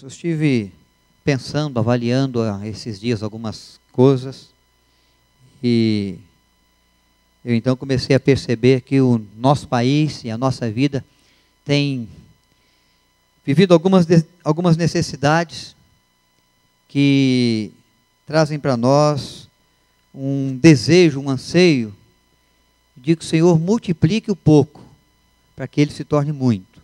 eu estive pensando, avaliando esses dias algumas coisas e eu então comecei a perceber que o nosso país e a nossa vida tem vivido algumas necessidades que trazem para nós um desejo, um anseio de que o Senhor multiplique o pouco para que ele se torne muito.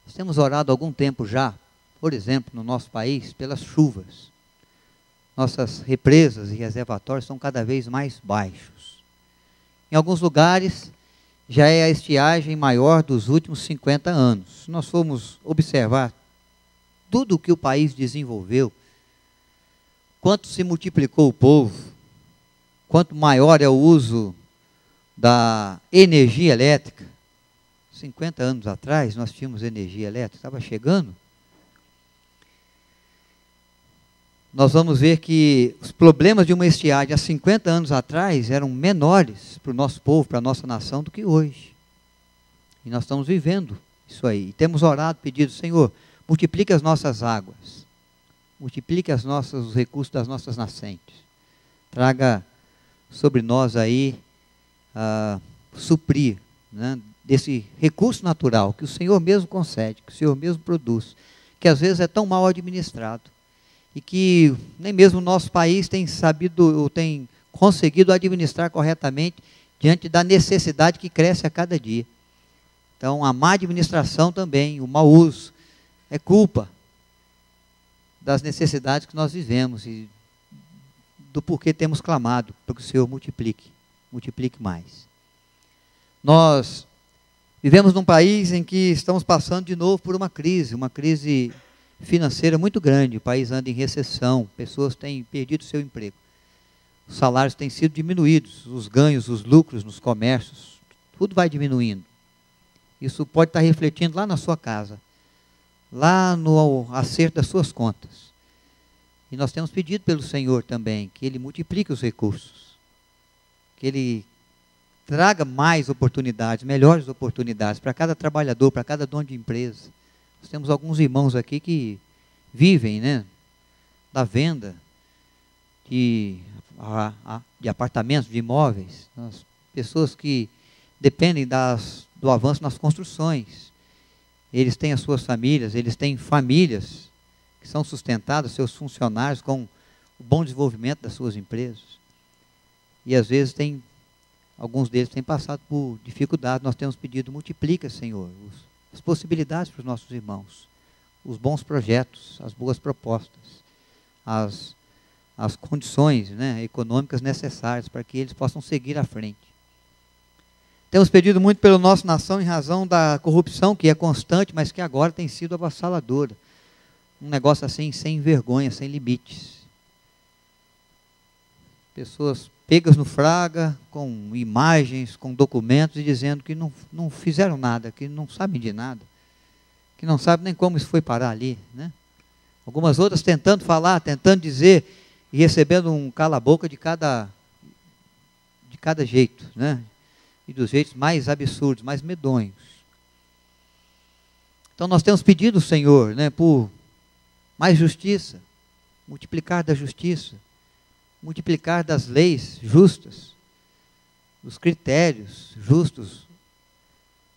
Nós temos orado há algum tempo já, por exemplo, no nosso país, pelas chuvas. Nossas represas e reservatórios são cada vez mais baixos. Em alguns lugares, já é a estiagem maior dos últimos 50 anos. Se nós formos observar tudo o que o país desenvolveu, quanto se multiplicou o povo, quanto maior é o uso da energia elétrica. 50 anos atrás, nós tínhamos energia elétrica, estava chegando. Nós vamos ver que os problemas de uma estiagem há 50 anos atrás eram menores para o nosso povo, para a nossa nação, do que hoje. E nós estamos vivendo isso aí. E temos orado, pedido, Senhor, multiplique as nossas águas, multiplique os recursos das nossas nascentes. Traga sobre nós aí, suprir, né, desse recurso natural que o Senhor mesmo concede, que o Senhor mesmo produz, que às vezes é tão mal administrado. E que nem mesmo o nosso país tem sabido ou tem conseguido administrar corretamente diante da necessidade que cresce a cada dia. Então, a má administração também, o mau uso, é culpa das necessidades que nós vivemos e do porquê temos clamado para que o Senhor multiplique mais. Nós vivemos num país em que estamos passando de novo por uma crise financeira muito grande. O país anda em recessão, pessoas têm perdido seu emprego, os salários têm sido diminuídos, os ganhos, os lucros nos comércios, tudo vai diminuindo. Isso pode estar refletindo lá na sua casa, lá no acerto das suas contas. E nós temos pedido pelo Senhor também que Ele multiplique os recursos, que Ele traga mais oportunidades, melhores oportunidades para cada trabalhador, para cada dono de empresa. Nós temos alguns irmãos aqui que vivem, né, da venda de apartamentos, de imóveis. Pessoas que dependem do avanço nas construções. Eles têm as suas famílias, eles têm famílias que são sustentadas, seus funcionários, com o bom desenvolvimento das suas empresas. E às vezes alguns deles têm passado por dificuldades. Nós temos pedido, multiplica, Senhor, as possibilidades para os nossos irmãos, os bons projetos, as boas propostas, as condições, né, econômicas necessárias para que eles possam seguir à frente. Temos pedido muito pela nossa nação em razão da corrupção, que é constante, mas que agora tem sido avassaladora. Um negócio assim, sem vergonha, sem limites. Pessoas pegas no fraga, com imagens, com documentos, e dizendo que não fizeram nada, que não sabem de nada, que não sabem nem como isso foi parar ali, né? Algumas outras tentando falar, tentando dizer, e recebendo um cala-boca de cada jeito, né? E dos jeitos mais absurdos, mais medonhos. Então nós temos pedido ao Senhor, né, por mais justiça, multiplicar da justiça, multiplicar das leis justas, dos critérios justos,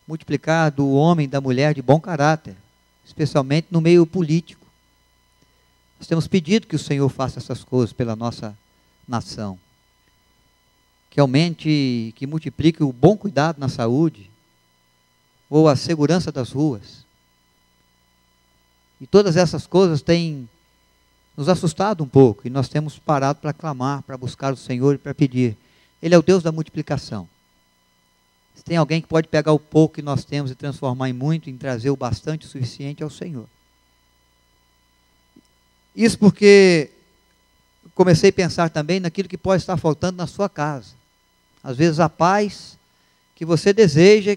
multiplicar do homem e da mulher de bom caráter, especialmente no meio político. Nós temos pedido que o Senhor faça essas coisas pela nossa nação, que aumente, que multiplique o bom cuidado na saúde, ou a segurança das ruas. E todas essas coisas têm nos assustado um pouco, e nós temos parado para clamar, para buscar o Senhor e para pedir. Ele é o Deus da multiplicação. Se tem alguém que pode pegar o pouco que nós temos e transformar em muito, em trazer o bastante o suficiente, é o Senhor. Isso porque comecei a pensar também naquilo que pode estar faltando na sua casa. Às vezes a paz que você deseja,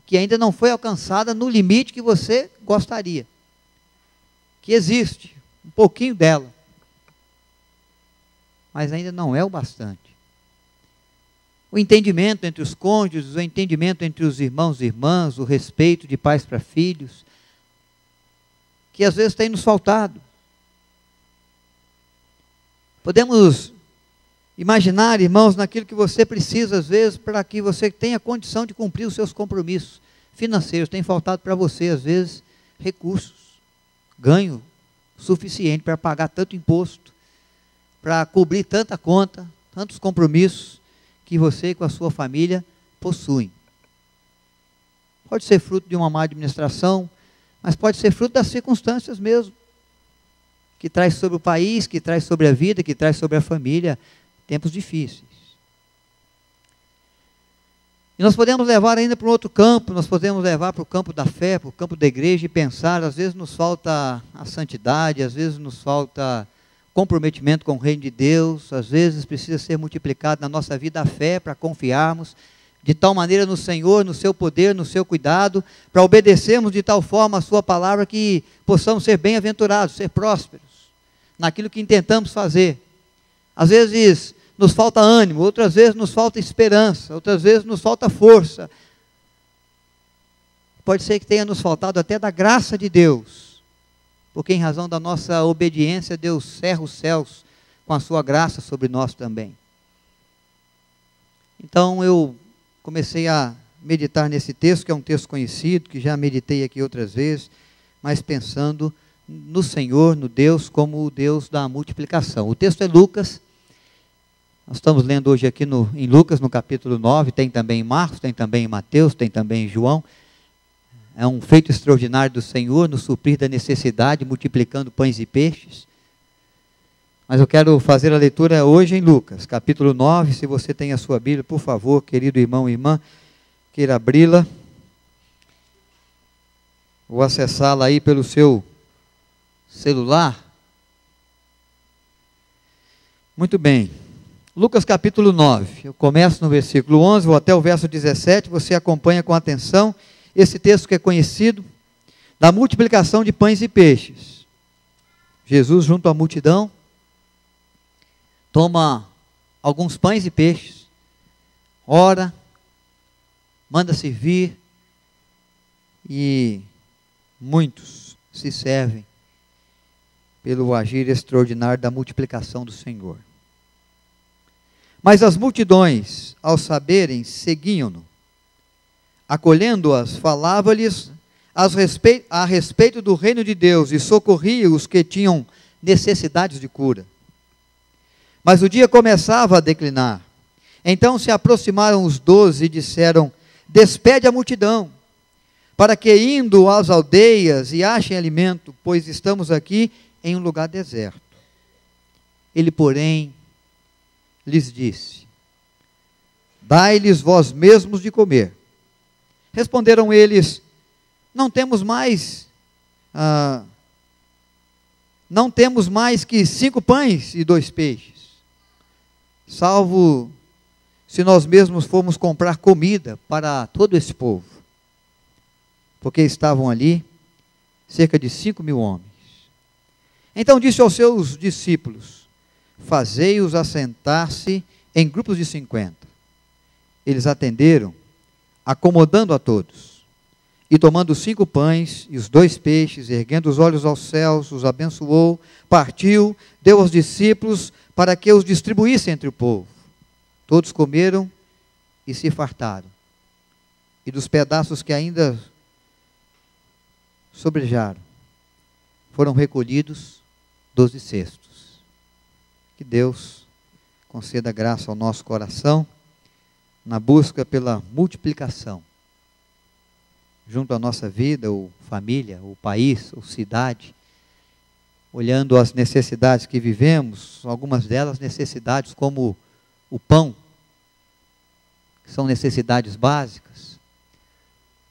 que ainda não foi alcançada no limite que você gostaria. Que existe. Um pouquinho dela, mas ainda não é o bastante. O entendimento entre os cônjuges, o entendimento entre os irmãos e irmãs, o respeito de pais para filhos, que às vezes tem nos faltado. Podemos imaginar, irmãos, naquilo que você precisa, às vezes, para que você tenha condição de cumprir os seus compromissos financeiros. Tem faltado para você, às vezes, recursos, ganho suficiente para pagar tanto imposto, para cobrir tanta conta, tantos compromissos que você com a sua família possuem. Pode ser fruto de uma má administração, mas pode ser fruto das circunstâncias mesmo, que traz sobre o país, que traz sobre a vida, que traz sobre a família, tempos difíceis. E nós podemos levar ainda para um outro campo, nós podemos levar para o campo da fé, para o campo da igreja e pensar, às vezes nos falta a santidade, às vezes nos falta comprometimento com o reino de Deus, às vezes precisa ser multiplicado na nossa vida a fé para confiarmos de tal maneira no Senhor, no seu poder, no seu cuidado, para obedecermos de tal forma a sua palavra que possamos ser bem-aventurados, ser prósperos naquilo que intentamos fazer. Às vezes nos falta ânimo, outras vezes nos falta esperança, outras vezes nos falta força. Pode ser que tenha nos faltado até da graça de Deus, porque em razão da nossa obediência, Deus cerra os céus com a sua graça sobre nós também. Então eu comecei a meditar nesse texto, que é um texto conhecido, que já meditei aqui outras vezes, mas pensando no Senhor, no Deus, como o Deus da multiplicação. O texto é Lucas, nós estamos lendo hoje aqui em Lucas, no capítulo 9, tem também em Marcos, tem também em Mateus, tem também em João. É um feito extraordinário do Senhor, no suprir da necessidade, multiplicando pães e peixes. Mas eu quero fazer a leitura hoje em Lucas, capítulo 9, se você tem a sua Bíblia, por favor, querido irmão e irmã, queira abri-la, ou acessá-la aí pelo seu celular. Muito bem, Lucas capítulo 9, eu começo no versículo 11, vou até o verso 17, você acompanha com atenção, esse texto que é conhecido, da multiplicação de pães e peixes. Jesus junto à multidão, toma alguns pães e peixes, ora, manda servir, e muitos se servem pelo agir extraordinário da multiplicação do Senhor. Mas as multidões, ao saberem, seguiam-no. Acolhendo-as, falava-lhes a respeito do reino de Deus e socorria os que tinham necessidades de cura. Mas o dia começava a declinar. Então se aproximaram os 12 e disseram: despede a multidão, para que indo às aldeias e achem alimento, pois estamos aqui em um lugar deserto. Ele, porém, lhes disse: dai-lhes vós mesmos de comer. Responderam eles: não temos mais que 5 pães e 2 peixes, salvo se nós mesmos formos comprar comida para todo esse povo, porque estavam ali cerca de 5.000 homens. Então disse aos seus discípulos: fazei-os assentar-se em grupos de 50. Eles atenderam, acomodando a todos, e tomando os 5 pães e os 2 peixes, erguendo os olhos aos céus, os abençoou, partiu, deu aos discípulos para que os distribuíssem entre o povo. Todos comeram e se fartaram. E dos pedaços que ainda sobrejaram, foram recolhidos 12 cestos. Que Deus conceda graça ao nosso coração, na busca pela multiplicação, junto à nossa vida, ou família, ou país, ou cidade, olhando as necessidades que vivemos, algumas delas necessidades como o pão, que são necessidades básicas,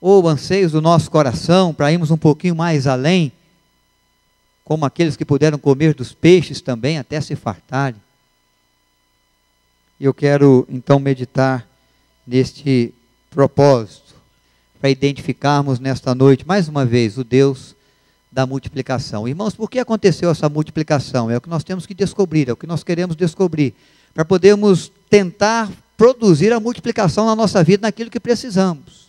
ou anseios do nosso coração para irmos um pouquinho mais além, como aqueles que puderam comer dos peixes também até se fartarem. E eu quero então meditar neste propósito, para identificarmos nesta noite, mais uma vez, o Deus da multiplicação. Irmãos, por que aconteceu essa multiplicação? É o que nós temos que descobrir, é o que nós queremos descobrir, para podermos tentar produzir a multiplicação na nossa vida, naquilo que precisamos.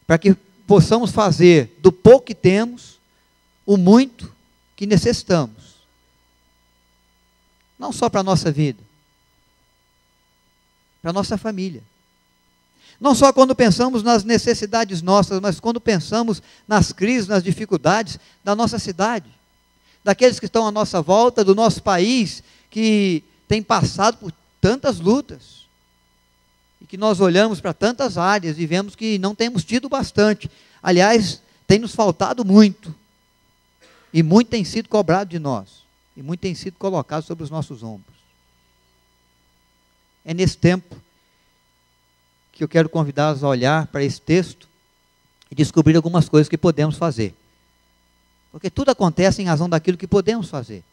Para que possamos fazer do pouco que temos, o muito que necessitamos. Não só para a nossa vida, para a nossa família. Não só quando pensamos nas necessidades nossas, mas quando pensamos nas crises, nas dificuldades da nossa cidade, daqueles que estão à nossa volta, do nosso país, que tem passado por tantas lutas, e que nós olhamos para tantas áreas e vemos que não temos tido bastante. Aliás, tem nos faltado muito, e muito tem sido cobrado de nós, e muito tem sido colocado sobre os nossos ombros. É nesse tempo que eu quero convidá-los a olhar para esse texto e descobrir algumas coisas que podemos fazer. Porque tudo acontece em razão daquilo que podemos fazer,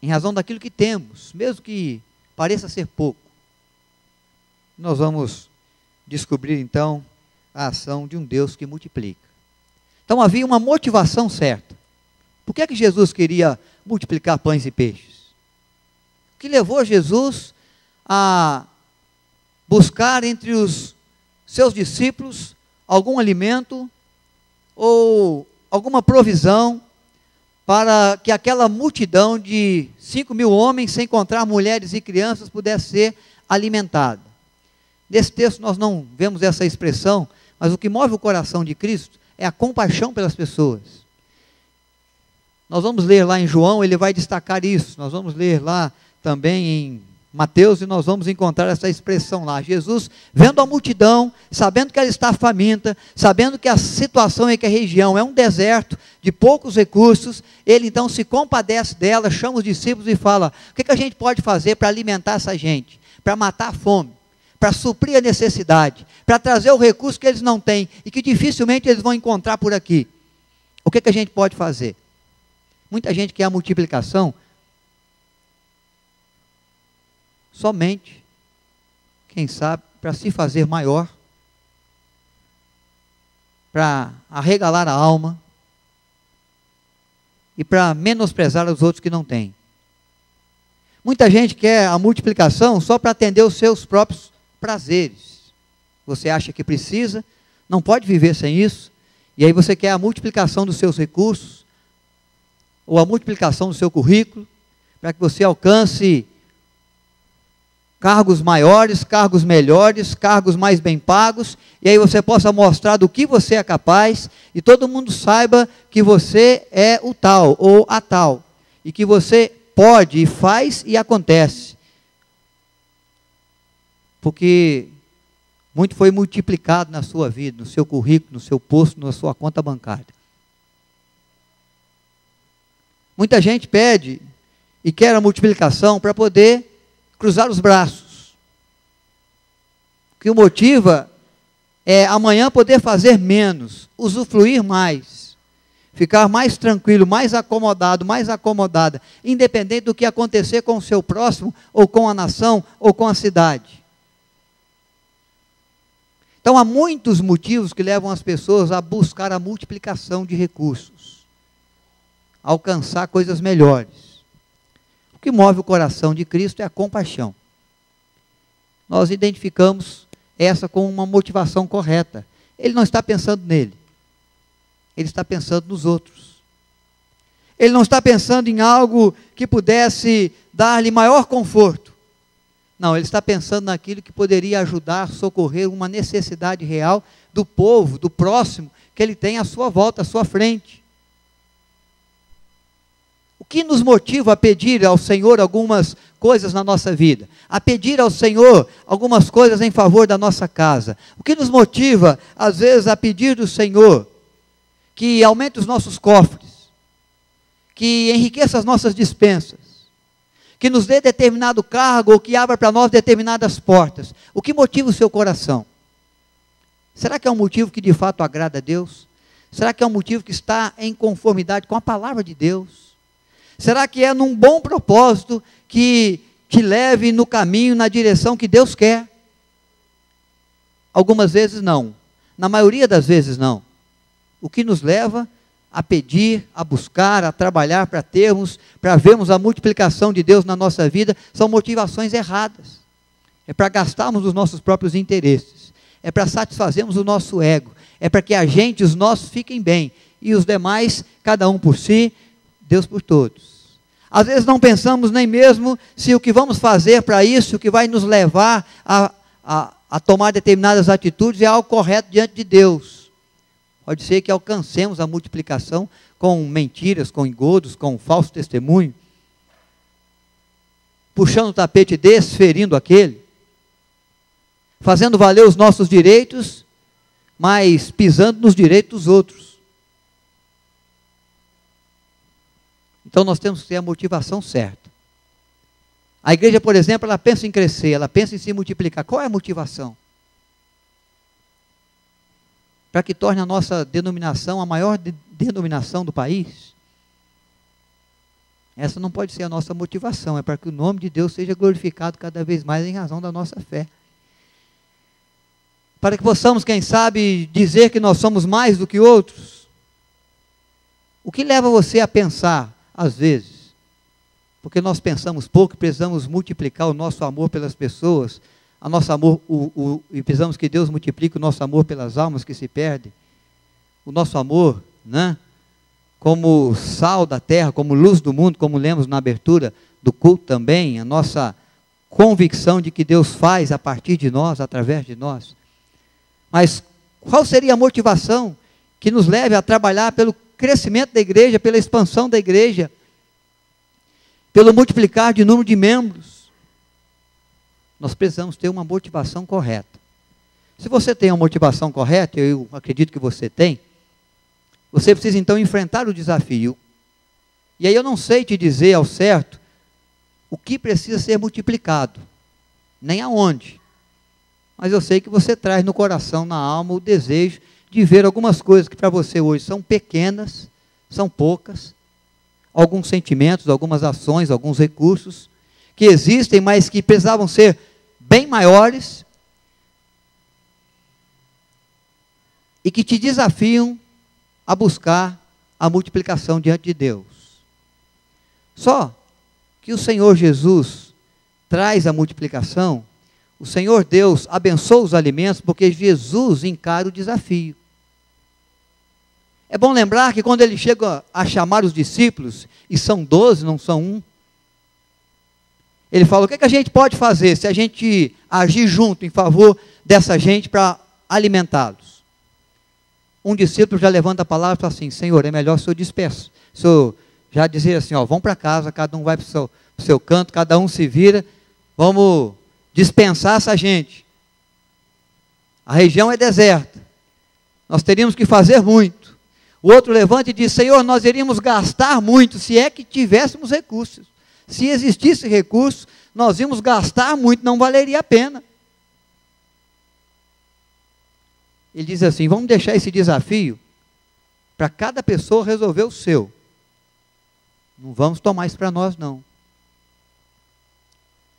em razão daquilo que temos, mesmo que pareça ser pouco. Nós vamos descobrir então a ação de um Deus que multiplica. Então havia uma motivação certa. Por que Jesus queria multiplicar pães e peixes? O que levou Jesus a buscar entre os seus discípulos algum alimento ou alguma provisão para que aquela multidão de 5.000 homens, sem contar mulheres e crianças, pudesse ser alimentada? Nesse texto nós não vemos essa expressão, mas o que move o coração de Cristo é a compaixão pelas pessoas. Nós vamos ler lá em João, ele vai destacar isso. Nós vamos ler lá também em Mateus, e nós vamos encontrar essa expressão lá. Jesus, vendo a multidão, sabendo que ela está faminta, sabendo que a situação em que a região é um deserto de poucos recursos, ele então se compadece dela, chama os discípulos e fala: o que a gente pode fazer para alimentar essa gente, para matar a fome, para suprir a necessidade, para trazer o recurso que eles não têm e que dificilmente eles vão encontrar por aqui? O que a gente pode fazer? Muita gente quer a multiplicação somente, quem sabe, para se fazer maior, para arregalar a alma e para menosprezar os outros que não têm. Muita gente quer a multiplicação só para atender os seus próprios prazeres. Você acha que precisa, não pode viver sem isso, e aí você quer a multiplicação dos seus recursos, ou a multiplicação do seu currículo, para que você alcance cargos maiores, cargos melhores, cargos mais bem pagos, e aí você possa mostrar do que você é capaz, e todo mundo saiba que você é o tal, ou a tal, e que você pode, e faz, e acontece. Porque muito foi multiplicado na sua vida, no seu currículo, no seu posto, na sua conta bancária. Muita gente pede e quer a multiplicação para poder cruzar os braços. O que o motiva é amanhã poder fazer menos, usufruir mais, ficar mais tranquilo, mais acomodado, mais acomodada, independente do que acontecer com o seu próximo, ou com a nação, ou com a cidade. Então há muitos motivos que levam as pessoas a buscar a multiplicação de recursos, a alcançar coisas melhores. O que move o coração de Cristo é a compaixão. Nós identificamos essa como uma motivação correta. Ele não está pensando nele, ele está pensando nos outros. Ele não está pensando em algo que pudesse dar-lhe maior conforto. Não, ele está pensando naquilo que poderia ajudar, socorrer uma necessidade real do povo, do próximo, que ele tem à sua volta, à sua frente. O que nos motiva a pedir ao Senhor algumas coisas na nossa vida? A pedir ao Senhor algumas coisas em favor da nossa casa? O que nos motiva, às vezes, a pedir do Senhor que aumente os nossos cofres, que enriqueça as nossas despensas, que nos dê determinado cargo ou que abra para nós determinadas portas? O que motiva o seu coração? Será que é um motivo que de fato agrada a Deus? Será que é um motivo que está em conformidade com a palavra de Deus? Será que é num bom propósito que te leve no caminho, na direção que Deus quer? Algumas vezes não. Na maioria das vezes não. O que nos leva a pedir, a buscar, a trabalhar para termos, para vermos a multiplicação de Deus na nossa vida, são motivações erradas. É para gastarmos os nossos próprios interesses. É para satisfazermos o nosso ego. É para que a gente, os nossos, fiquem bem. e os demais, cada um por si, Deus por todos. Às vezes não pensamos nem mesmo se o que vamos fazer para isso, o que vai nos levar a tomar determinadas atitudes é algo correto diante de Deus. Pode ser que alcancemos a multiplicação com mentiras, com engodos, com falso testemunho, puxando o tapete desse, ferindo aquele, fazendo valer os nossos direitos, mas pisando nos direitos dos outros. Então nós temos que ter a motivação certa. A igreja, por exemplo, ela pensa em crescer, ela pensa em se multiplicar. Qual é a motivação? Para que torne a nossa denominação a maior denominação do país? Essa não pode ser a nossa motivação, é para que o nome de Deus seja glorificado cada vez mais em razão da nossa fé. Para que possamos, quem sabe, dizer que nós somos mais do que outros. O que leva você a pensar, às vezes, porque nós pensamos pouco, precisamos multiplicar o nosso amor pelas pessoas, a nosso amor, e precisamos que Deus multiplique o nosso amor pelas almas que se perdem, o nosso amor, né, como sal da terra, como luz do mundo, como lemos na abertura do culto também, a nossa convicção de que Deus faz a partir de nós, através de nós. Mas qual seria a motivação que nos leve a trabalhar pelo crescimento da igreja, pela expansão da igreja, pelo multiplicar de número de membros? Nós precisamos ter uma motivação correta. Se você tem uma motivação correta, eu acredito que você tem, você precisa então enfrentar o desafio. E aí eu não sei te dizer ao certo o que precisa ser multiplicado, nem aonde. Mas eu sei que você traz no coração, na alma, o desejo de ver algumas coisas que para você hoje são pequenas, são poucas, alguns sentimentos, algumas ações, alguns recursos que existem, mas que precisavam ser bem maiores e que te desafiam a buscar a multiplicação diante de Deus. Só que o Senhor Jesus traz a multiplicação, o Senhor Deus abençoa os alimentos porque Jesus encara o desafio. É bom lembrar que quando ele chega a chamar os discípulos, e são 12, não são 1, ele fala, o que a gente pode fazer se a gente agir junto em favor dessa gente para alimentá-los? Um discípulo já levanta a palavra e fala assim, Senhor, é melhor o Senhor dispersa. O Senhor já dizer assim, ó, vão para casa, cada um vai para o seu canto, cada um se vira, vamos dispensar essa gente. A região é deserta, nós teríamos que fazer muito. O outro levanta e diz, Senhor, nós iríamos gastar muito, se é que tivéssemos recursos. Se existisse recurso, nós íamos gastar muito, não valeria a pena. Ele diz assim, vamos deixar esse desafio para cada pessoa resolver o seu. Não vamos tomar isso para nós, não.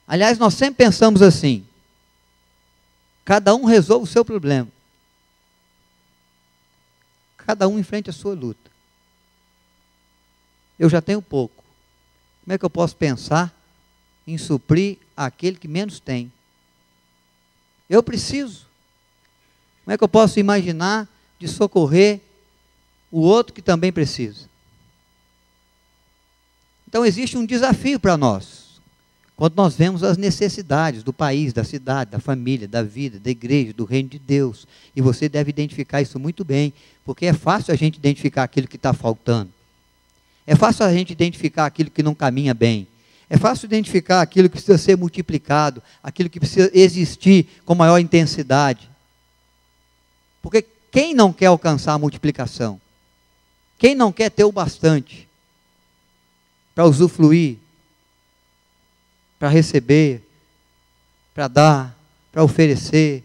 Aliás, nós sempre pensamos assim, cada um resolve o seu problema. Cada um enfrente a sua luta. Eu já tenho pouco. Como é que eu posso pensar em suprir aquele que menos tem? Eu preciso. Como é que eu posso imaginar de socorrer o outro que também precisa? Então existe um desafio para nós. Quando nós vemos as necessidades do país, da cidade, da família, da vida, da igreja, do reino de Deus. E você deve identificar isso muito bem, porque é fácil a gente identificar aquilo que está faltando. É fácil a gente identificar aquilo que não caminha bem. É fácil identificar aquilo que precisa ser multiplicado, aquilo que precisa existir com maior intensidade. Porque quem não quer alcançar a multiplicação? Quem não quer ter o bastante para usufruir, para receber, para dar, para oferecer?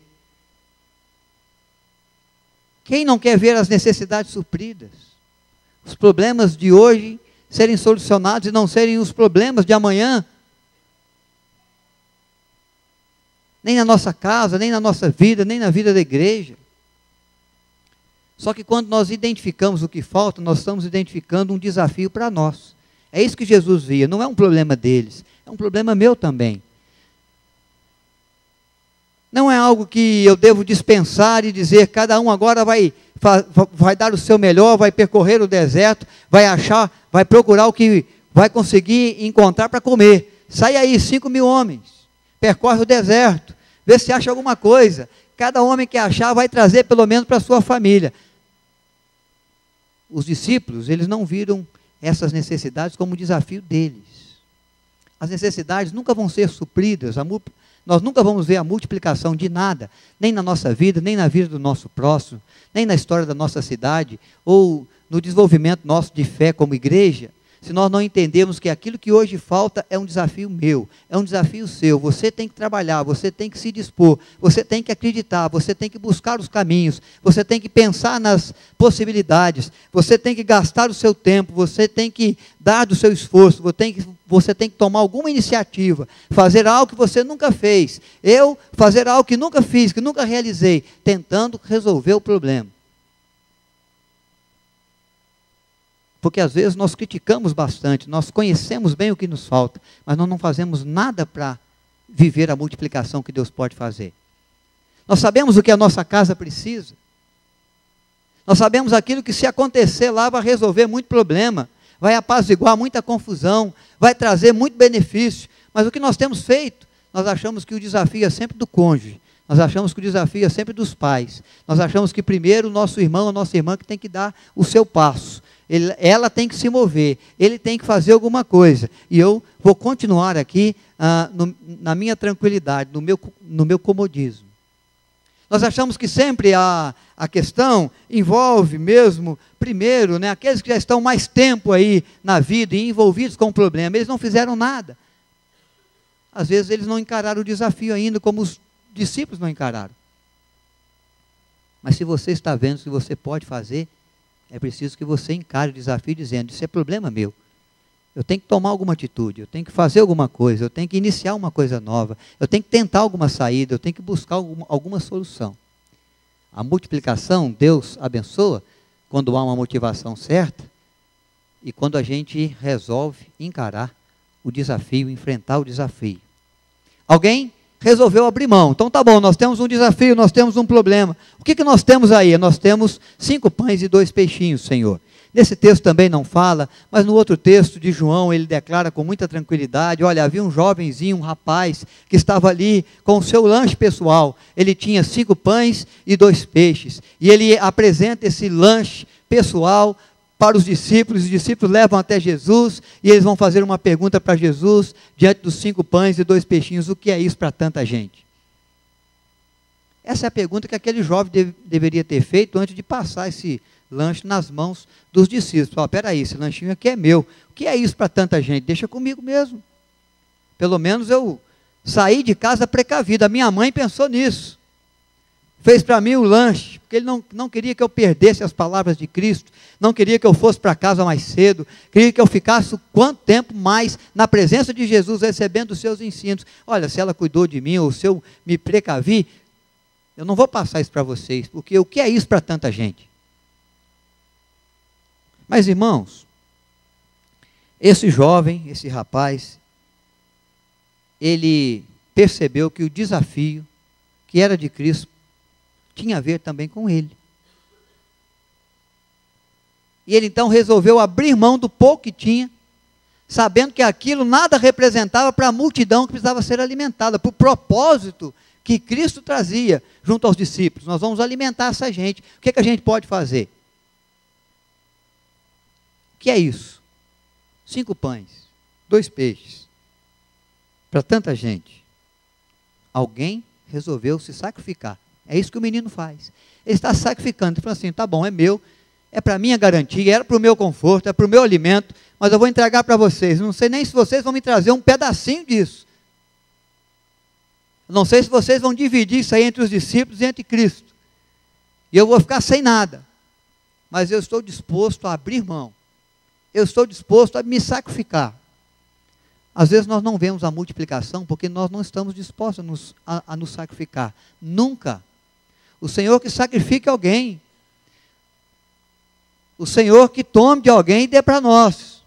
Quem não quer ver as necessidades supridas? Os problemas de hoje serem solucionados e não serem os problemas de amanhã? Nem na nossa casa, nem na nossa vida, nem na vida da igreja. Só que quando nós identificamos o que falta, nós estamos identificando um desafio para nós. É isso que Jesus via, não é um problema deles, é um problema meu também. Não é algo que eu devo dispensar e dizer, cada um agora vai vai dar o seu melhor, vai percorrer o deserto, vai procurar o que vai conseguir encontrar para comer. Sai aí, 5.000 homens, percorre o deserto, vê se acha alguma coisa. Cada homem que achar vai trazer pelo menos para a sua família. Os discípulos, eles não viram essas necessidades como desafio deles. As necessidades nunca vão ser supridas, nós nunca vamos ver a multiplicação de nada, nem na nossa vida, nem na vida do nosso próximo, nem na história da nossa cidade, ou no desenvolvimento nosso de fé como igreja, se nós não entendermos que aquilo que hoje falta é um desafio meu, é um desafio seu. Você tem que trabalhar, você tem que se dispor, você tem que acreditar, você tem que buscar os caminhos, você tem que pensar nas possibilidades, você tem que gastar o seu tempo, você tem que dar do seu esforço, você tem que tomar alguma iniciativa, fazer algo que você nunca fez, fazer algo que nunca fiz, que nunca realizei, tentando resolver o problema. Porque às vezes nós criticamos bastante, nós conhecemos bem o que nos falta, mas nós não fazemos nada para viver a multiplicação que Deus pode fazer. Nós sabemos o que a nossa casa precisa, nós sabemos aquilo que se acontecer lá vai resolver muito problema, vai apaziguar muita confusão, vai trazer muito benefício, mas o que nós temos feito? Nós achamos que o desafio é sempre do cônjuge, nós achamos que o desafio é sempre dos pais, nós achamos que primeiro o nosso irmão, a nossa irmã que tem que dar o seu passo, ela tem que se mover, ele tem que fazer alguma coisa, e eu vou continuar aqui na minha tranquilidade, no meu comodismo. Nós achamos que sempre a questão envolve mesmo, primeiro, aqueles que já estão mais tempo aí na vida e envolvidos com o problema, eles não fizeram nada. Às vezes eles não encararam o desafio ainda, como os discípulos não encararam. Mas se você está vendo que você pode fazer, é preciso que você encare o desafio dizendo, isso é problema meu. Eu tenho que tomar alguma atitude, eu tenho que fazer alguma coisa, eu tenho que iniciar uma coisa nova, eu tenho que tentar alguma saída, eu tenho que buscar alguma solução. A multiplicação, Deus abençoa quando há uma motivação certa e quando a gente resolve encarar o desafio, enfrentar o desafio. Alguém resolveu abrir mão. Então tá bom, nós temos um desafio, nós temos um problema. O que nós temos aí? Nós temos 5 pães e 2 peixinhos, Senhor. Nesse texto também não fala, mas no outro texto de João, ele declara com muita tranquilidade, olha, havia um jovenzinho, um rapaz, que estava ali com o seu lanche pessoal. Ele tinha 5 pães e 2 peixes. E ele apresenta esse lanche pessoal para os discípulos levam até Jesus, e eles vão fazer uma pergunta para Jesus, diante dos 5 pães e 2 peixinhos, o que é isso para tanta gente? Essa é a pergunta que aquele jovem deveria ter feito antes de passar esse lanche nas mãos dos discípulos. Espera aí, esse lanchinho aqui é meu, o que é isso para tanta gente? Deixa comigo mesmo, pelo menos eu saí de casa precavido, a minha mãe pensou nisso, fez para mim o lanche, porque ele não queria que eu perdesse as palavras de Cristo, não queria que eu fosse para casa mais cedo, queria que eu ficasse quanto tempo mais na presença de Jesus, recebendo os seus ensinos. Olha, se ela cuidou de mim, ou se eu me precavi, eu não vou passar isso para vocês, porque o que é isso para tanta gente? Mas irmãos, esse jovem, esse rapaz, ele percebeu que o desafio que era de Cristo tinha a ver também com ele. E ele então resolveu abrir mão do pouco que tinha, sabendo que aquilo nada representava para a multidão que precisava ser alimentada, para o propósito que Cristo trazia junto aos discípulos. Nós vamos alimentar essa gente. O que a gente pode fazer? O que é isso? 5 pães, 2 peixes, para tanta gente. Alguém resolveu se sacrificar. É isso que o menino faz. Ele está sacrificando. Ele fala assim, tá bom, é meu, é para minha garantia, era para o meu conforto, é para o meu alimento, mas eu vou entregar para vocês. Não sei nem se vocês vão me trazer um pedacinho disso. Não sei se vocês vão dividir isso aí entre os discípulos e entre Cristo. E eu vou ficar sem nada. Mas eu estou disposto a abrir mão. Eu estou disposto a me sacrificar. Às vezes nós não vemos a multiplicação porque nós não estamos dispostos a nos sacrificar. Nunca. O Senhor que sacrifique alguém. O Senhor que tome de alguém e dê para nós.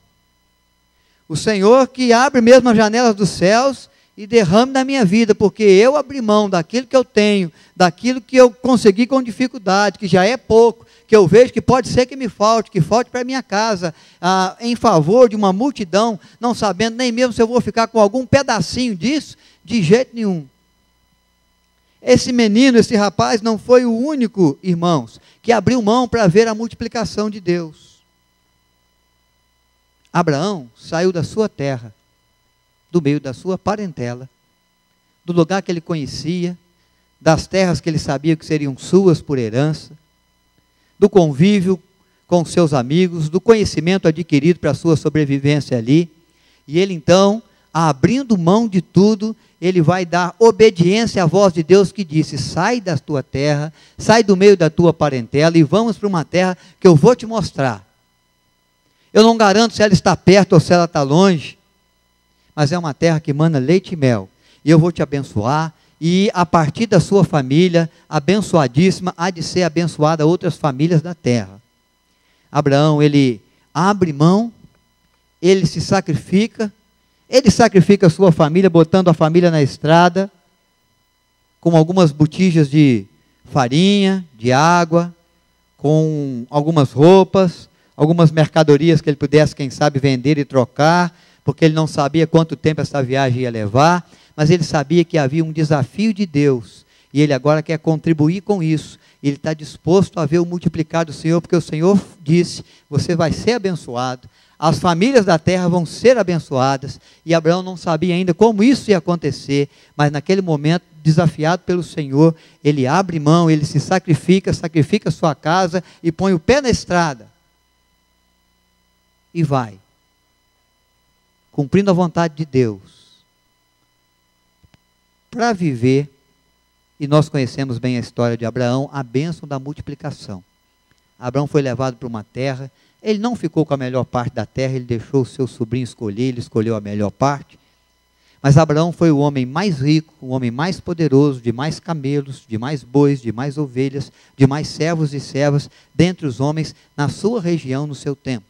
O Senhor que abre mesmo as janelas dos céus e derrame na minha vida, porque eu abri mão daquilo que eu tenho, daquilo que eu consegui com dificuldade, que já é pouco, que eu vejo que pode ser que falte para minha casa, em favor de uma multidão, não sabendo nem mesmo se eu vou ficar com algum pedacinho disso, de jeito nenhum. Esse menino, esse rapaz, não foi o único, irmãos, que abriu mão para ver a multiplicação de Deus. Abraão saiu da sua terra, do meio da sua parentela, do lugar que ele conhecia, das terras que ele sabia que seriam suas por herança, do convívio com seus amigos, do conhecimento adquirido para a sua sobrevivência ali, e ele então, abrindo mão de tudo, ele vai dar obediência à voz de Deus que disse: sai da tua terra, sai do meio da tua parentela e vamos para uma terra que eu vou te mostrar. Eu não garanto se ela está perto ou se ela está longe, mas é uma terra que emana leite e mel, e eu vou te abençoar, e a partir da sua família, abençoadíssima, há de ser abençoada outras famílias da terra. Abraão, ele abre mão, ele se sacrifica, ele sacrifica a sua família, botando a família na estrada, com algumas botijas de farinha, de água, com algumas roupas, algumas mercadorias que ele pudesse, quem sabe, vender e trocar, porque ele não sabia quanto tempo essa viagem ia levar, mas ele sabia que havia um desafio de Deus, e ele agora quer contribuir com isso. Ele está disposto a ver o multiplicar do Senhor, porque o Senhor disse: você vai ser abençoado, as famílias da terra vão ser abençoadas, e Abraão não sabia ainda como isso ia acontecer, mas naquele momento, desafiado pelo Senhor, ele abre mão, ele se sacrifica a sua casa, e põe o pé na estrada, e vai, cumprindo a vontade de Deus, para viver. E nós conhecemos bem a história de Abraão, a bênção da multiplicação. Abraão foi levado para uma terra, ele não ficou com a melhor parte da terra, ele deixou o seu sobrinho escolher, ele escolheu a melhor parte. Mas Abraão foi o homem mais rico, o homem mais poderoso, de mais camelos, de mais bois, de mais ovelhas, de mais servos e servas, dentre os homens, na sua região, no seu tempo.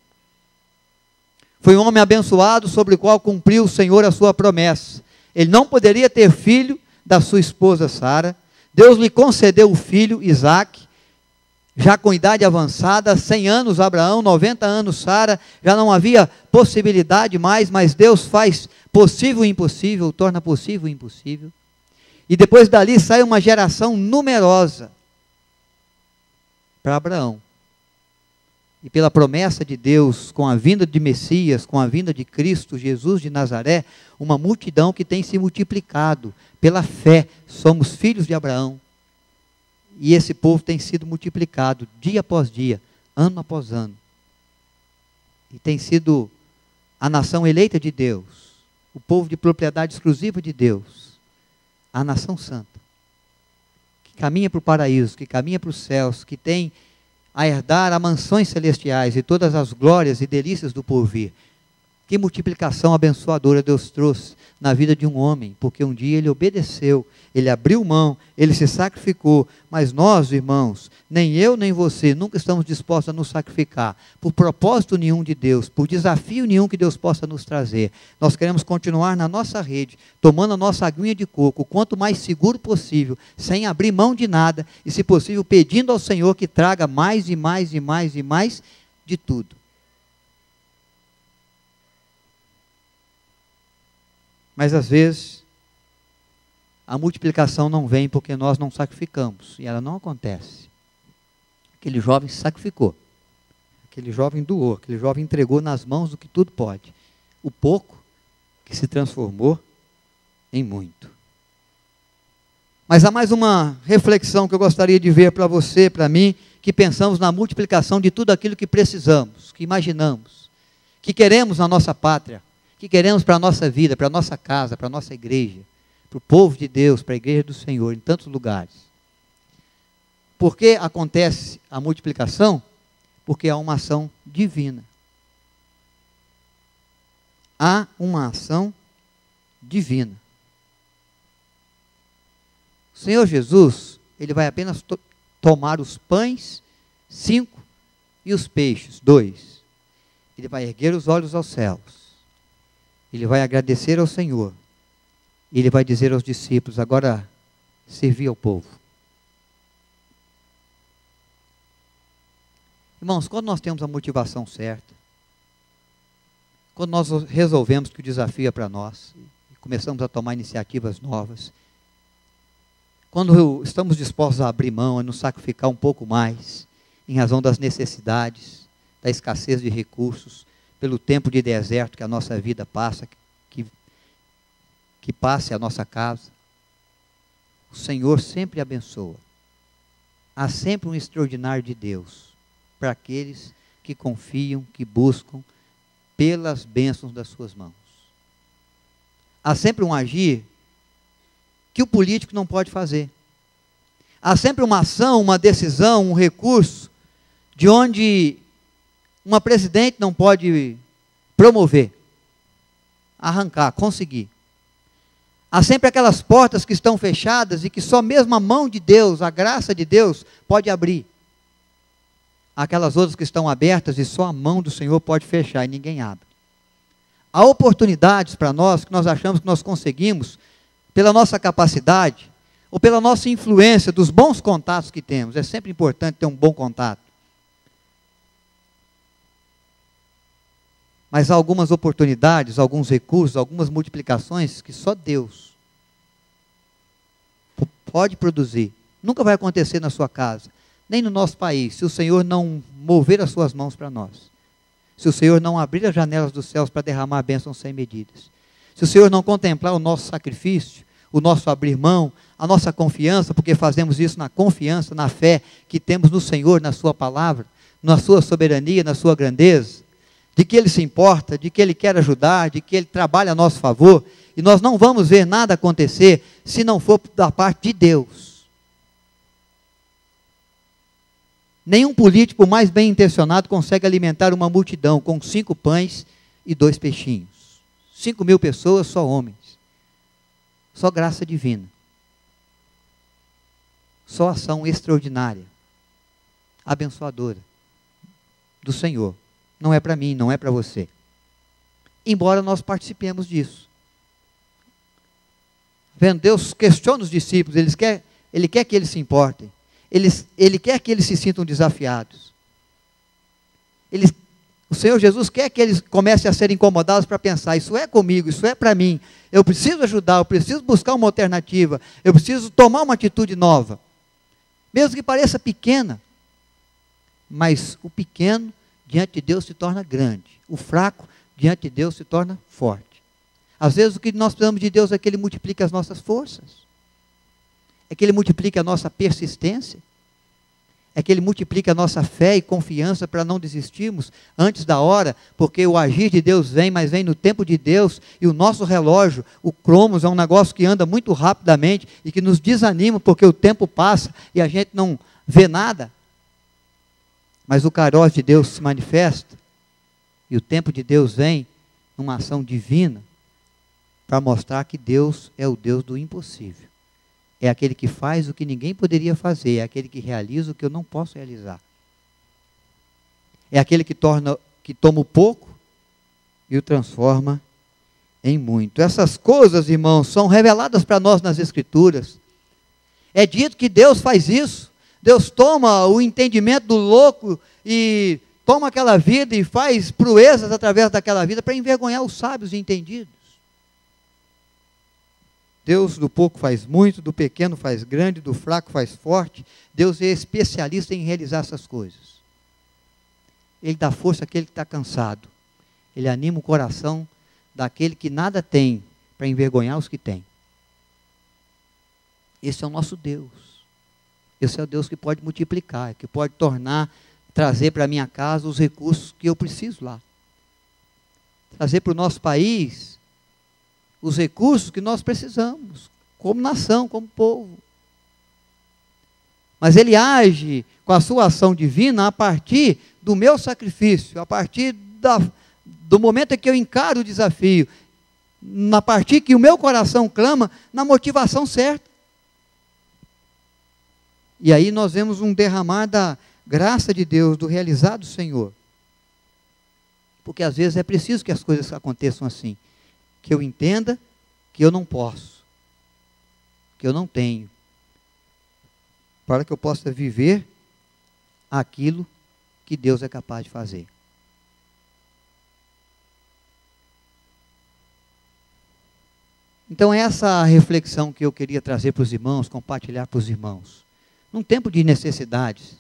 Foi um homem abençoado, sobre o qual cumpriu o Senhor a sua promessa. Ele não poderia ter filho da sua esposa Sara. Deus lhe concedeu o filho Isaque, já com idade avançada, 100 anos Abraão, 90 anos Sara, já não havia possibilidade mais, mas Deus faz possível o impossível, torna possível o impossível. E depois dali sai uma geração numerosa para Abraão. E pela promessa de Deus, com a vinda de Messias, com a vinda de Cristo, Jesus de Nazaré, uma multidão que tem se multiplicado. Pela fé, somos filhos de Abraão. E esse povo tem sido multiplicado dia após dia, ano após ano. E tem sido a nação eleita de Deus, o povo de propriedade exclusiva de Deus, a nação santa, que caminha para o paraíso, que caminha para os céus, que tem a herdar as mansões celestiais e todas as glórias e delícias do porvir. Que multiplicação abençoadora Deus trouxe na vida de um homem, porque um dia ele obedeceu, ele abriu mão, ele se sacrificou, mas nós, irmãos, nem eu nem você, nunca estamos dispostos a nos sacrificar, por propósito nenhum de Deus, por desafio nenhum que Deus possa nos trazer. Nós queremos continuar na nossa rede, tomando a nossa aguinha de coco, o quanto mais seguro possível, sem abrir mão de nada, e se possível pedindo ao Senhor que traga mais e mais e mais e mais de tudo. Mas às vezes, a multiplicação não vem porque nós não sacrificamos, e ela não acontece. Aquele jovem se sacrificou, aquele jovem doou, aquele jovem entregou nas mãos do que tudo pode, o pouco que se transformou em muito. Mas há mais uma reflexão que eu gostaria de ver para você, para mim, que pensamos na multiplicação de tudo aquilo que precisamos, que imaginamos, que queremos na nossa pátria, que queremos para a nossa vida, para a nossa casa, para a nossa igreja, para o povo de Deus, para a igreja do Senhor, em tantos lugares. Por que acontece a multiplicação? Porque há uma ação divina. Há uma ação divina. O Senhor Jesus, ele vai apenas tomar os pães, 5, e os peixes, 2. Ele vai erguer os olhos aos céus. Ele vai agradecer ao Senhor. E ele vai dizer aos discípulos: agora servi ao povo. Irmãos, quando nós temos a motivação certa, quando nós resolvemos que o desafio é para nós, e começamos a tomar iniciativas novas, quando estamos dispostos a abrir mão, a nos sacrificar um pouco mais, em razão das necessidades, da escassez de recursos, pelo tempo de deserto que a nossa vida passa, que passe a nossa casa, o Senhor sempre abençoa. Há sempre um extraordinário de Deus para aqueles que confiam, que buscam pelas bênçãos das suas mãos. Há sempre um agir que o político não pode fazer. Há sempre uma ação, uma decisão, um recurso, de onde uma presidente não pode promover, arrancar, conseguir. Há sempre aquelas portas que estão fechadas e que só mesmo a mão de Deus, a graça de Deus, pode abrir. Há aquelas outras que estão abertas e só a mão do Senhor pode fechar e ninguém abre. Há oportunidades para nós que nós achamos que nós conseguimos pela nossa capacidade ou pela nossa influência dos bons contatos que temos. É sempre importante ter um bom contato. Mas há algumas oportunidades, alguns recursos, algumas multiplicações que só Deus pode produzir. Nunca vai acontecer na sua casa, nem no nosso país, se o Senhor não mover as suas mãos para nós. Se o Senhor não abrir as janelas dos céus para derramar bênçãos sem medidas. Se o Senhor não contemplar o nosso sacrifício, o nosso abrir mão, a nossa confiança, porque fazemos isso na confiança, na fé que temos no Senhor, na sua palavra, na sua soberania, na sua grandeza, de que Ele se importa, de que Ele quer ajudar, de que Ele trabalha a nosso favor, e nós não vamos ver nada acontecer se não for da parte de Deus. Nenhum político mais bem intencionado consegue alimentar uma multidão com 5 pães e 2 peixinhos. 5.000 pessoas, só homens. Só graça divina. Só ação extraordinária, abençoadora do Senhor. Não é para mim, não é para você. Embora nós participemos disso. Vendo, Deus questiona os discípulos, Ele quer que eles se importem. Ele quer que eles se sintam desafiados. O Senhor Jesus quer que eles comecem a ser incomodados para pensar, isso é comigo, isso é para mim. Eu preciso ajudar, eu preciso buscar uma alternativa, eu preciso tomar uma atitude nova. Mesmo que pareça pequena, mas o pequeno diante de Deus se torna grande. O fraco diante de Deus se torna forte. Às vezes o que nós precisamos de Deus é que Ele multiplique as nossas forças. É que Ele multiplique a nossa persistência. É que Ele multiplique a nossa fé e confiança para não desistirmos antes da hora, porque o agir de Deus vem, mas vem no tempo de Deus, e o nosso relógio, o cromos, é um negócio que anda muito rapidamente e que nos desanima porque o tempo passa e a gente não vê nada. Mas o Kairos de Deus se manifesta, e o tempo de Deus vem numa ação divina, para mostrar que Deus é o Deus do impossível. É aquele que faz o que ninguém poderia fazer, é aquele que realiza o que eu não posso realizar. É aquele que toma o pouco e o transforma em muito. Essas coisas, irmãos, são reveladas para nós nas Escrituras. É dito que Deus faz isso. Deus toma o entendimento do louco e toma aquela vida e faz proezas através daquela vida para envergonhar os sábios e entendidos. Deus do pouco faz muito, do pequeno faz grande, do fraco faz forte. Deus é especialista em realizar essas coisas. Ele dá força àquele que está cansado. Ele anima o coração daquele que nada tem para envergonhar os que têm. Esse é o nosso Deus. Esse é o Deus que pode multiplicar, que pode trazer para a minha casa os recursos que eu preciso lá. Trazer para o nosso país os recursos que nós precisamos, como nação, como povo. Mas Ele age com a sua ação divina a partir do meu sacrifício, a partir do momento em que eu encaro o desafio, a partir que o meu coração clama na motivação certa. E aí nós vemos um derramar da graça de Deus, do realizar do Senhor. Porque às vezes é preciso que as coisas aconteçam assim. Que eu entenda que eu não posso, que eu não tenho, para que eu possa viver aquilo que Deus é capaz de fazer. Então, essa é a reflexão que eu queria trazer para os irmãos, compartilhar para os irmãos. Num tempo de necessidades,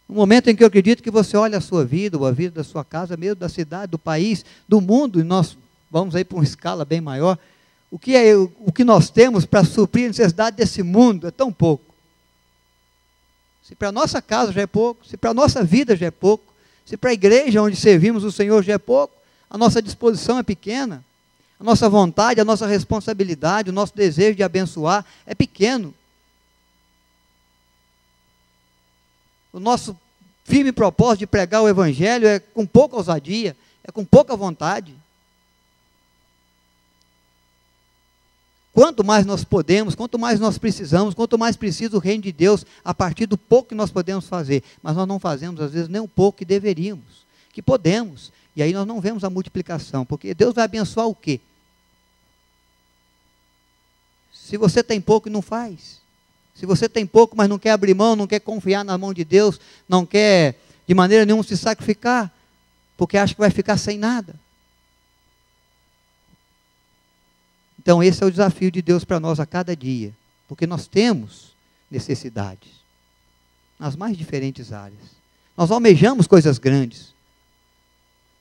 no momento em que eu acredito que você olha a sua vida, ou a vida da sua casa, mesmo da cidade, do país, do mundo, e nós vamos aí para uma escala bem maior, o que nós temos para suprir a necessidade desse mundo é tão pouco. Se para a nossa casa já é pouco, se para a nossa vida já é pouco, se para a igreja onde servimos o Senhor já é pouco, a nossa disposição é pequena, a nossa vontade, a nossa responsabilidade, o nosso desejo de abençoar é pequeno. O nosso firme propósito de pregar o Evangelho é com pouca ousadia, é com pouca vontade. Quanto mais nós podemos, quanto mais nós precisamos, quanto mais precisa o reino de Deus, a partir do pouco que nós podemos fazer. Mas nós não fazemos, às vezes, nem um pouco que deveríamos, que podemos. E aí nós não vemos a multiplicação, porque Deus vai abençoar o quê? Se você tem pouco e não faz. Se você tem pouco, mas não quer abrir mão, não quer confiar na mão de Deus, não quer de maneira nenhuma se sacrificar, porque acha que vai ficar sem nada. Então esse é o desafio de Deus para nós a cada dia, porque nós temos necessidades, nas mais diferentes áreas. Nós almejamos coisas grandes,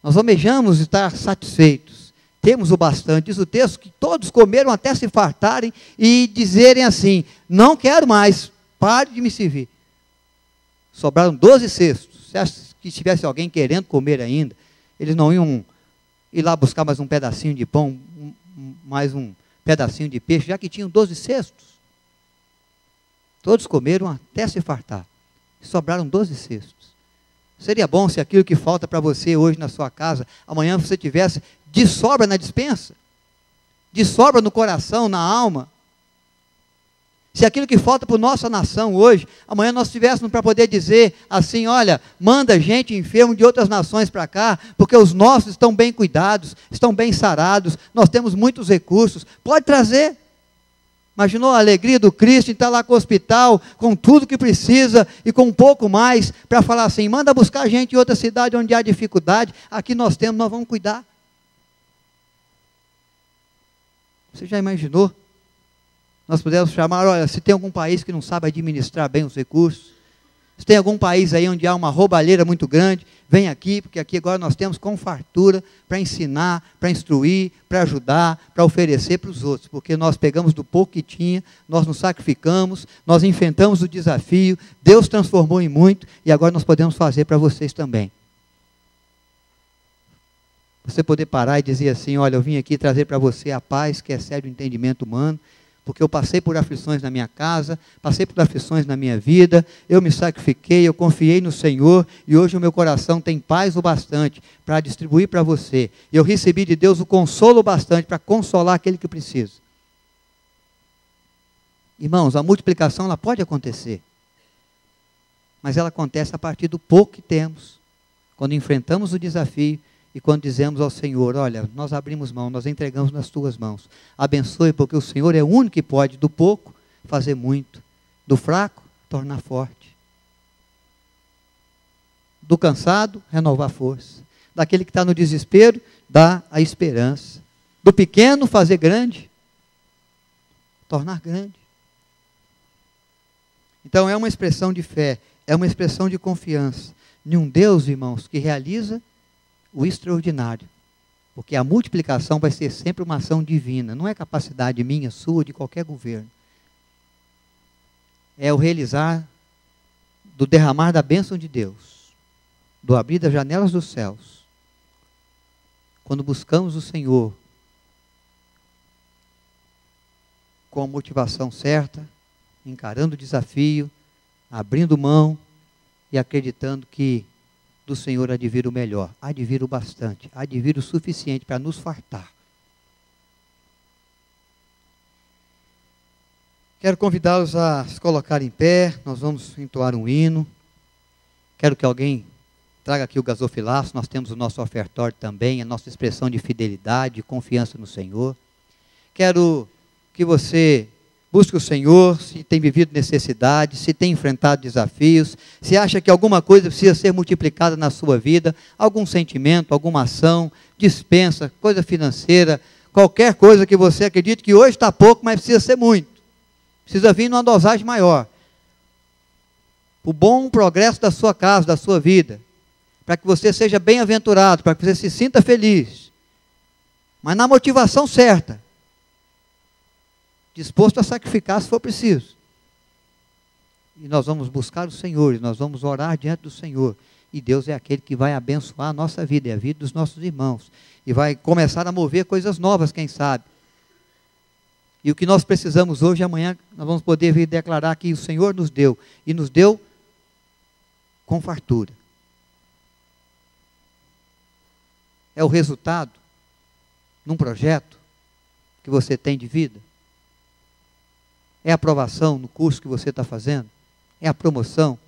nós almejamos estar satisfeitos, temos o bastante. Diz o texto que todos comeram até se fartarem e dizerem assim: não quero mais, pare de me servir. Sobraram 12 cestos. Se acha que tivesse alguém querendo comer ainda, eles não iam ir lá buscar mais um pedacinho de pão, mais um pedacinho de peixe, já que tinham 12 cestos. Todos comeram até se fartar. Sobraram 12 cestos. Seria bom se aquilo que falta para você hoje na sua casa, amanhã você tivesse de sobra na despensa, de sobra no coração, na alma. Se aquilo que falta para a nossa nação hoje, amanhã nós tivéssemos para poder dizer assim: olha, manda gente enfermo de outras nações para cá, porque os nossos estão bem cuidados, estão bem sarados, nós temos muitos recursos, pode trazer. Imaginou a alegria do Cristo em estar lá com o hospital, com tudo que precisa e com um pouco mais, para falar assim: manda buscar gente em outra cidade onde há dificuldade, aqui nós temos, nós vamos cuidar. Você já imaginou? Nós podemos chamar, olha, se tem algum país que não sabe administrar bem os recursos, se tem algum país aí onde há uma roubalheira muito grande, vem aqui, porque aqui agora nós temos com fartura para ensinar, para instruir, para ajudar, para oferecer para os outros, porque nós pegamos do pouco que tinha, nós nos sacrificamos, nós enfrentamos o desafio, Deus transformou em muito, e agora nós podemos fazer para vocês também. Você poder parar e dizer assim: olha, eu vim aqui trazer para você a paz que excede o entendimento humano, porque eu passei por aflições na minha casa, passei por aflições na minha vida, eu me sacrifiquei, eu confiei no Senhor, e hoje o meu coração tem paz o bastante para distribuir para você. E eu recebi de Deus o consolo bastante para consolar aquele que precisa. Irmãos, a multiplicação ela pode acontecer, mas ela acontece a partir do pouco que temos, quando enfrentamos o desafio, e quando dizemos ao Senhor: olha, nós abrimos mão, nós entregamos nas tuas mãos, abençoe, porque o Senhor é o único que pode do pouco fazer muito, do fraco tornar forte, do cansado renovar a força, daquele que está no desespero dar a esperança, do pequeno fazer grande, tornar grande. Então é uma expressão de fé, é uma expressão de confiança em um Deus, irmãos, que realiza o extraordinário, porque a multiplicação vai ser sempre uma ação divina, não é capacidade minha, sua, de qualquer governo. É o realizar do derramar da bênção de Deus, do abrir das janelas dos céus, quando buscamos o Senhor com a motivação certa, encarando o desafio, abrindo mão e acreditando que do Senhor há de vir o melhor, há de vir o bastante, há de vir o suficiente para nos fartar. Quero convidá-los a se colocar em pé, nós vamos entoar um hino. Quero que alguém traga aqui o gasofilaço, nós temos o nosso ofertório também, a nossa expressão de fidelidade, de confiança no Senhor. Quero que você Busque o Senhor, se tem vivido necessidade, se tem enfrentado desafios, se acha que alguma coisa precisa ser multiplicada na sua vida, algum sentimento, alguma ação, dispensa, coisa financeira, qualquer coisa que você acredite que hoje está pouco, mas precisa ser muito. Precisa vir numa dosagem maior. O bom progresso da sua casa, da sua vida, para que você seja bem-aventurado, para que você se sinta feliz, mas na motivação certa, disposto a sacrificar se for preciso. E nós vamos buscar o Senhor, e nós vamos orar diante do Senhor, e Deus é aquele que vai abençoar a nossa vida, e a vida dos nossos irmãos, e vai começar a mover coisas novas, quem sabe. E o que nós precisamos hoje e amanhã, nós vamos poder vir declarar que o Senhor nos deu, e nos deu com fartura. É o resultado num projeto que você tem de vida? É a aprovação no curso que você está fazendo? É a promoção?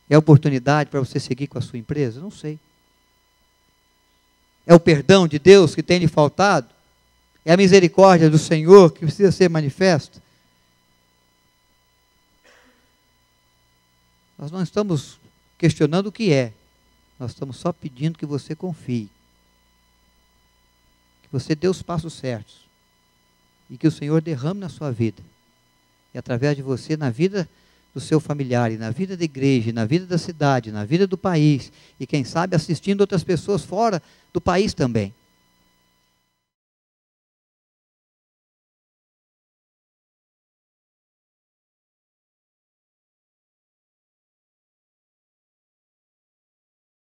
É a oportunidade para você seguir com a sua empresa? Não sei. É o perdão de Deus que tem lhe faltado? É a misericórdia do Senhor que precisa ser manifesta? Nós não estamos questionando o que é. Nós estamos só pedindo que você confie. Que você dê os passos certos. E que o Senhor derrame na sua vida. E através de você, na vida do seu familiar, e na vida da igreja, e na vida da cidade, na vida do país, e quem sabe assistindo outras pessoas fora do país também.